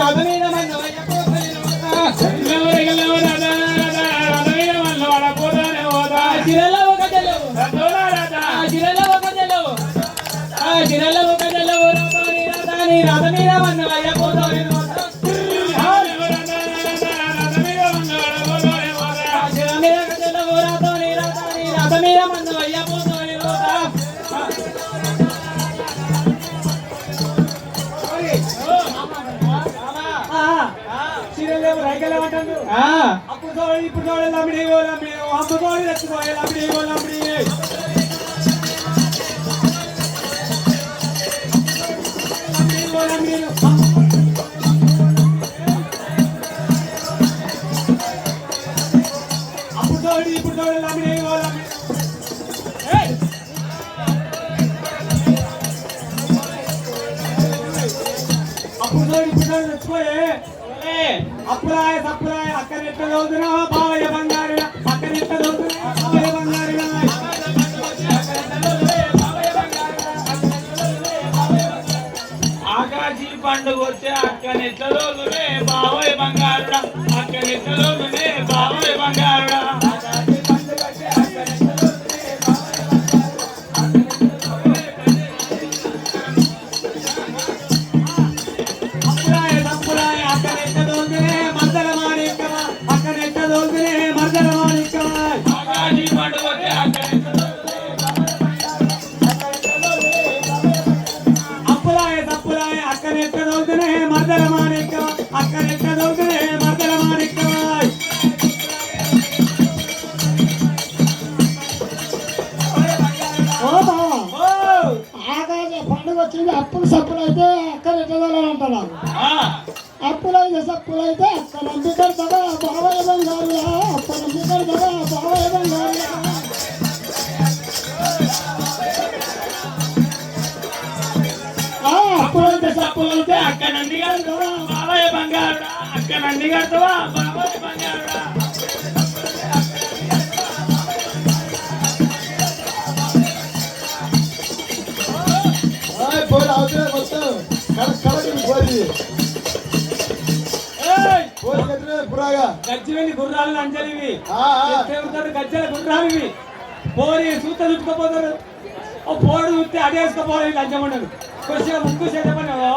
రాధమీద మన్నవయ్య జిరలో ఒక జలవు జిరలో ఒక జలవు జిరలో ఒక జలవు రాధాని రాధమీద మన్నవయ్య పోతోని రాధమీద మన్నవయ్య పోతోని అప్పుడు చూడండి ఇప్పుడు చూడండి లమ్మిడి అమ్మ చూడండి రెచ్చిపోయి లమ్మిడి అప్పుడు చూడండి ఇప్పుడు చూడండి లమ్మిడి అప్పుడు చూడండి ఇప్పుడు చూడండి రెచ్చిపోయి అప్పులాయ తప్పులాయ అక్కడెట్ట చదువుతున్నా బావయ్య బంగారు అక్కడెట్ట చదువుతున్నా బావయ్య బంగారు ఆకాశీ పండుగ వచ్చే అక్కడెట్ట చదువుతునే బావయ్య బంగారుడా అక్కడెట్ట చదువుతునే బావయ్య బంగారుడా అప్పులు సప్పులు అయితే అక్కడ ఎట్టగలంటున్నారు అప్పులైతే సప్పులైతే అక్కడ నంబి కడతావా బావయ్య బంగారులా అక్కడ నంబి కడతావా బావయ్య బంగారులా అప్పులైతే సప్పులైతే అక్కడ నంది కడతావా బావయ్య బంగారుడా అక్కడ నంది కడతావా బావయ్య బంగారుడా గజ్జలని గుర్రాలు అంజలివి గజ్జల గుర్రాలు పోరి సూత చుట్టుకోపోతారు పోడు చూస్తే అడేసుకోపోవాలి లంచమండలు కొద్దిగా ముక్కు చేతమన్నావా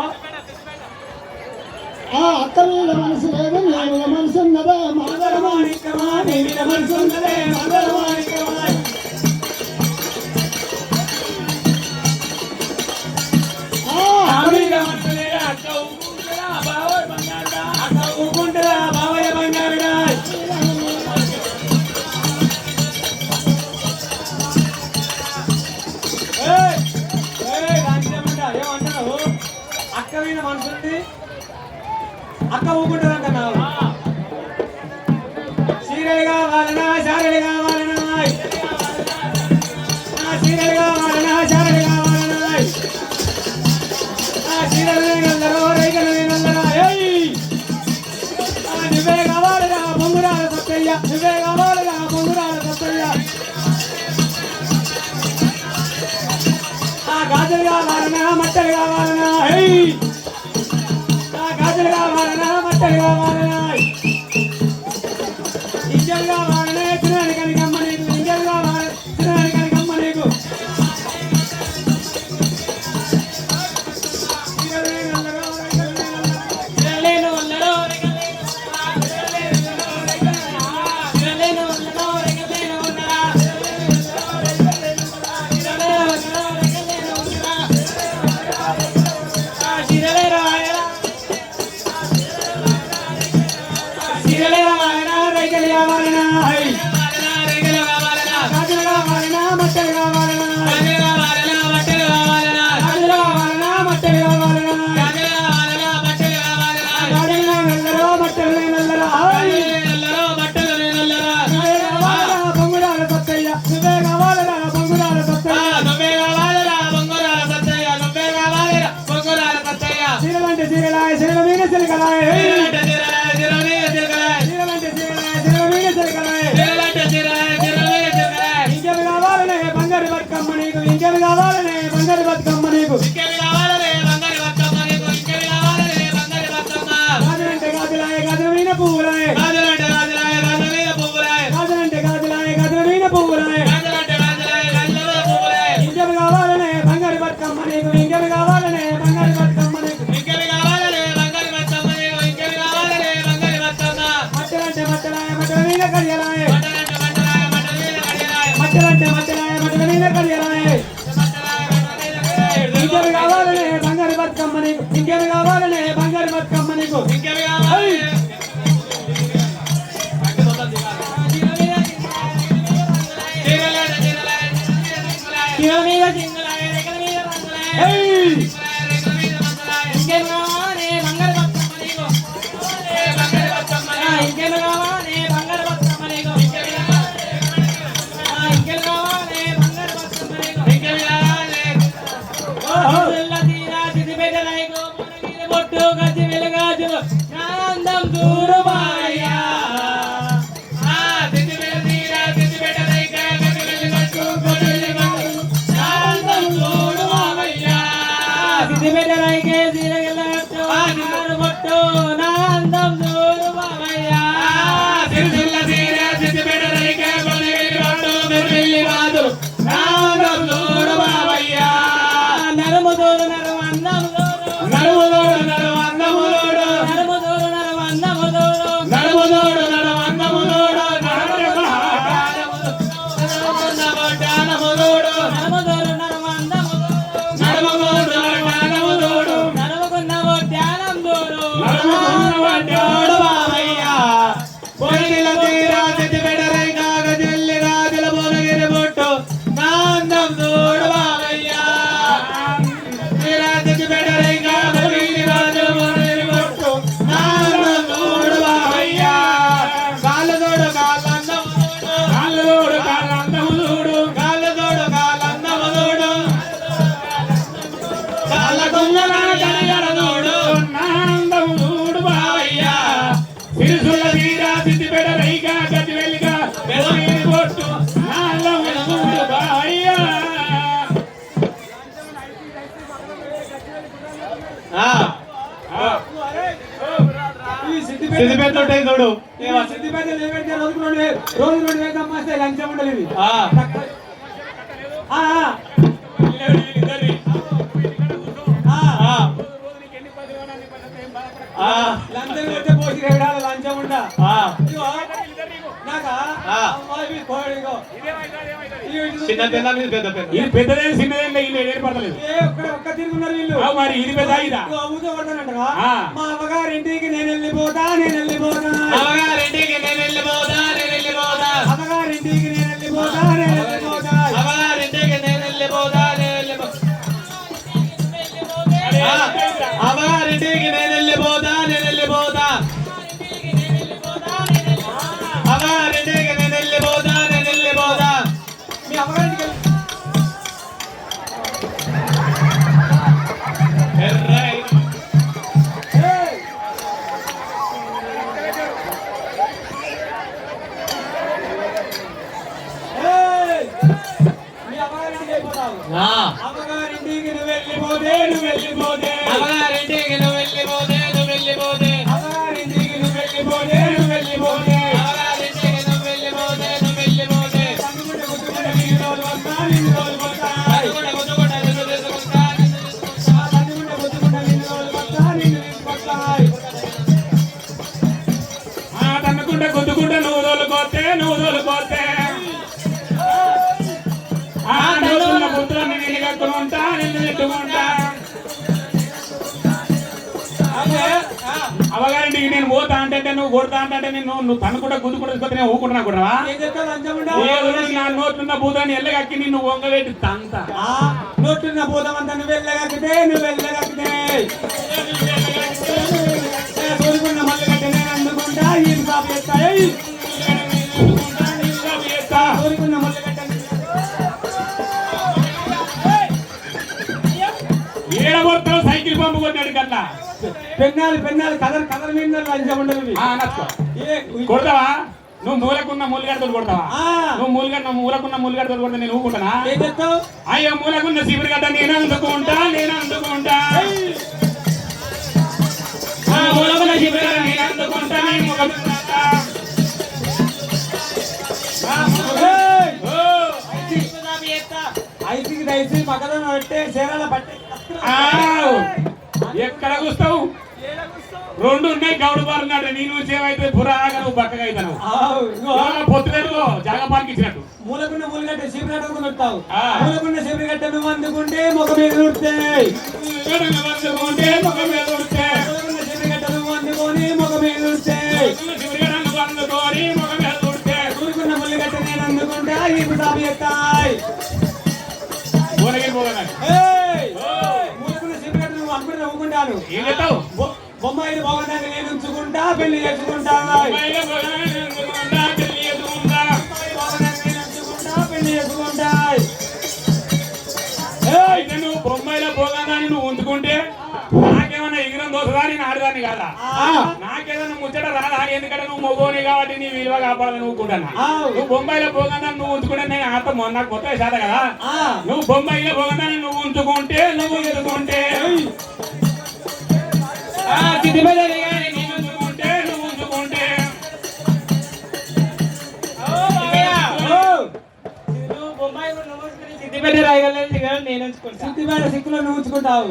అక్క మీద మనసు లేదు నీ మీద మనసు ఉన్నదే మంగళమాణిక్యమా నీ మీద మనసు ఉన్నదే మంగళమాణిక్యమా ఊకుంటరా బావయ్య బంగారుడా ఏమంటున్నావు అక్క మీద మనసుంది అక్క ఊకుంటారంటున్నావు సీరియల్ కావాలనా శారలు కావాలనా సీరియల్ కావాలనా శారలు కావాలనా సీరియల్ నల్లరో రైకలు నల్లరా నువ్వే కావాలిరా బొంగురాల సత్తయ్య నువ్వే కావాలిరా బొంగురాల సత్తయ్య గాజులు కావాలనా మట్టలు కావాలనా గాజులు కావాలనా మట్టలు కావాలనా ఇంజలు కావాలనే తినని కనికమ్మ నీకు ఇంజలు కావాలి తినని కనికమ్మ నీకు ఇంకేమి కావాలనే బంగారు బతుకమ్మ నీకు పువ్వులాయ గాజులంటే గాజులాయ గాజుల మీద పువ్వులాయ గాజులంటే గాజులాయ గదుల మీద పువ్వులాయ గాజులంటే గాజులాయ గాజుల మీద పువ్వులాయ ఇంకెవి కావాలనే బంగారు బతుకమ్మ నీకు ఇంకెవి కావాలనే బంగారు బతుకమ్మ నీకు ఇంకెవి కావాలనే బంగారు బతుకమ్మ నీకు ఇంకెవి కావాలనే బంగారు బతుకమ్మ మట్టలంటే మట్టలాయ మట్టల మీద కడియలాయ మంటలంటే మంటలాయ మంటల మీద కడియలాయ మట్టలంటే మట్టలాయ మట్టల మీద కడియలాయ ఇంకెవి కావాలనే బంగారు బతుకమ్మ నీకు ఇంకెవి కావాలనే బంగారు బతుకమ్మ నీకు ఇంకెవి కావాలి కిలో మీద సింగులాయ రెక్కల మీద బంగులాయ ఇంకెవి కావాలనే బంగారు బతుకమ్మ నీకు ఇంకెవి కావాలనే బంగారు బతుకమ్మ నీకు ఇంకెవి కావాలనే బంగారు బతుకమ్మ నీకు బొట్టు గజ్జి వెలుగాజులు నా అందం చూడు బాయ్యా సిద్ధిబెట్టరైకే సీరగెల్లగట్టు బొట్టు నా అందం చూడు బాయ్యా నరము తోడు నరము అందము తోడు నరము తోడు నరము అందము తోడు నరము తోడు నరము అందము తోడు నరము తోడు నరము అందము తోడు నరము తోడు నరము అందము తోడు నరముకున్న ధ్యానం తోడు నరముకున్నవాడు బావయ్యా పొడిల తీరా సిద్ధిబెట్టరై కాగజల్లి గాజుల భువనగిరి బొట్టు నా అందం చూడు బావయ్యా తీరా సిద్ధిబెట్టరై కాగజల్లి గాజుల భువనగిరి బొట్టు నా అందం చూడు బావయ్యా కాళ్ళు తోడు కాళ్ళ అందము తోడు కాళ్ళు తోడు కాళ్ళ అందము తోడు కాళ్ళు తోడు కాళ్ళ అందము తోడు కాళ్ళ కొంగల కడియల తోడు నా అందము తోడు బావయ్యా సిరిసుల తీరా సిద్ధిబెట్టరైగా గజ్జి వెలుగా వెలుగిరి బొట్టు నా అందము తోడు బావయ్యా ఈ సిద్ధిపేట ఉంటాయి చూడు సిద్ధిపేట లేవైతే రోజు 2,000 అమ్మాస్తే లంచం ఉండదు ఇది లంచం పెడితే పోసి రేడాలి లంచం ఉండ చిన్న పెద్ద మీద పెద్ద పెద్ద ఇది పెద్దదే చిన్నదే ఇది ఏర్పడలేదు ఒక్క తిరుగున్నారు వీళ్ళు మరి ఇది పెద్ద ఇదా ఊదపడతానంటగా మా అమ్మగారింటికి నేను వెళ్ళిపోతా అమ్మగారింటికి నేను వెళ్ళిపోతా అమ్మగారింటికి నేను వెళ్ళిపోతా అమ్మగారింటికి నేను వెళ్ళిపోతా అమ్మగారింటికి నేను వెళ్ళిపోతా అమ్మగారింటికి నేను వెళ్ళిపోతా మీ అమ్మగారింటికి మీ అమ్మగారింటికి వెళ్ళిపోతావు అమ్మగారింటికి నువ్వు వెళ్ళిపోతే అమ్మగారింటికి నువ్వు వెళ్ళిపోతే అమ్మగారింటికి నువ్వు వెళ్ళిపోతే తన్నుకుంటే గుర్తుకుంటే నిన్ను రోజు వస్తా తన్నుకుంటే గుర్తుకుంటే నిన్ను రోజు వస్తా తన్నుకుంటే గుద్దుకుంటే నువ్వు తోలుకోతే నువ్వున్న పుత్రుని నేను కట్టుకుంటా నిన్ను తిట్టుకుంటా అవగారింటికి నేను పోతా అంటే నువ్వు కొడతా అంటే నువ్వు తనుకుంటా గుద్దుకుంటా తీసుకొస్తే నేను ఊకుంటున్నా కూడా నా నోట్లున్న భూతాన్ని ఎల్లగక్కి నిన్ను వంగవేటి తంత నోట్లున్న భూతం అంతా నువ్వు వెళ్ళగక్కితే కోరుకున్న మళ్ళీ కట్టి నేను అందుకుంటా ఈ సాపు చేస్తాయి కోరుకున్న మళ్ళీ ఏడబోతావు సైకిల్ పంపు కొట్టాడు కన్నా పెన్నాలు కలర్ మీద లంచం ఉండదు కొడతావా నువ్వు మూలకున్న మూలిగడతో కొడతావా నువ్వు మూలకున్న మూలిగడతో కొడతా నేను ఊకుంటానా అయ్యో మూలకున్న శిబిరిగడ్డ నేను అందుకుంటా మూలకున్న శిబిరిగడ్డ నేను అందుకుంటా ఐదుకి దయచి పక్కన పట్టే చీరల పట్టే ఎక్కడ కూస్తావు రెండు ఉన్నాయి గౌడు బారున్నాడు నేను సేవైతే పురాగా నువ్వు బక్కగా అవుతాను పొత్తులేరు జాగపానికి ఇచ్చినట్టు మూలకున్న మూలగట్ట శిబిరగట్ట పెడతావు మూలకున్న శిబిరగట్ట నువ్వు అందుకుంటే ముఖ మీద ఉడతాయి అందుకుంటే ముఖం మీద ఉడితే శిబిరగట్ట నువ్వు అందుకొని ముఖ మీద ఉడతాయి అందుకొని ముఖం మీద ఉడితే ఊరుకున్న ముళ్ళగట్ట నేను అందుకుంటా ఇప్పుడు సాపి ఎత్తాయి మూలకున్న శిబిరగట్ట నువ్వు అనుకుని నవ్వుకుంటాను ఏం చెప్తావు బొమ్మాయిలు బాగుంటాను నేను ఉంచుకుంటా పెళ్లి చేసుకుంటా పెళ్లి చేసుకుంటా నువ్వు బొమ్మాయిలో పోగానే నువ్వు ఉంచుకుంటే నాకేమన్నా ఎగిరం దోసదా నేను ఆడదాన్ని కాదా నాకేదన్నా ముచ్చట రాదా ఎందుకంటే నువ్వు మొగోని కాబట్టి నీ విలువ కాపాడాలని నువ్వుకుంటాను నువ్వు బొంబాయిలో పోగానే నువ్వు ఉంచుకుంటే నేను ఆట నాకు కొత్త శాత కదా నువ్వు బొంబాయిలో పోగానే నువ్వు ఉంచుకుంటే సిద్ధిపేట రాయగలేదు నేను ఉంచుకుంటా సిద్ధిపేట సిక్కులో నువ్వు ఉంచుకుంటావు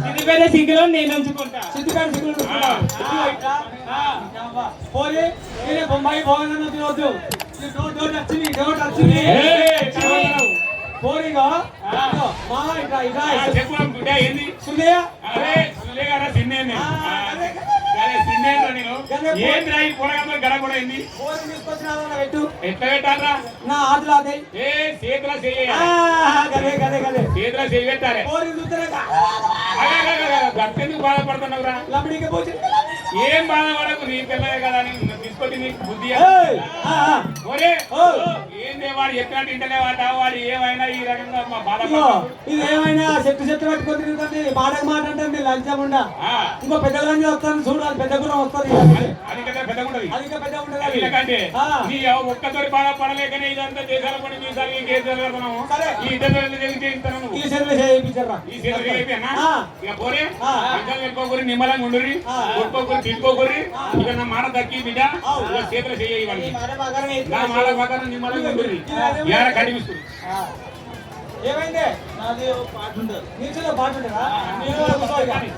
సిద్ధిపేట సిగ్గులో నేను ఉంచుకుంటా సిద్ధిపేట సిక్కులో పోయి నేనే బొమ్మాయి బాగుందని తినవద్దు వచ్చింది పోరిగా మామ ఇట్లా ఏంది సులేయ ఏంద్రా ఈ పొరగంలో గడ కూడా ఏంది పోరి తీసుకొచ్చిన పెట్టు ఎట్లా పెట్టాలరా నా ఆటలు అదే ఏ చేతుల చెయ్యి గదే గదే గదే చేతుల చెయ్యి పెట్టాలి పోరి చూస్తే గట్టెందుకు బాధపడుతున్నావురా లబడికి పోచి ఏం బాధపడకు నీ పిల్లలే కదా అని తీసుకొచ్చి నీకు బుద్ధి ఒరే ఏందే వాడు చెప్పినట్టు ఇంటనే వాడు ఏమైనా ఈ రకంగా బాధపడతావు ఇది ఏమైనా చెట్టు పెట్టుకొని తిరుగుతుంది మాటకు మాట అంటే లంచకుండా ఇంకో పెద్ద లంచం వస్తాను చూడాలి పెద్ద గురం వస్తుంది అది కదా పెద్ద ఉండదు అది ఇంకా పెద్ద ఉంటుంది ఎందుకంటే నీ ఒక్కతోటి బాధపడలేకనే ఇదంతా దేశాల పని మీసాలు ఇంకేం జరుగుతున్నాము ఈ ఇద్దరు చేయిస్తాను ఈ చేతులు చేయించారా ఈ చేతులు చేయిపోయినా ఇక పోరే ఇంట్లో పెట్టుకోకూరి నిమ్మలంగా ఉండురి కొట్టుకోకూరి తిట్టుకోకూరి ఇక నా మాట దక్కి బిడ్డ ఇక చేతులు చేయాలి నా మాట ప్రకారం నిమ్మలంగా ఉండురి ఏడ కనిపిస్తుంది ఏమైంది నాది పాట ఉంటుంది నీచులో పాట ఉంటుందా కానీ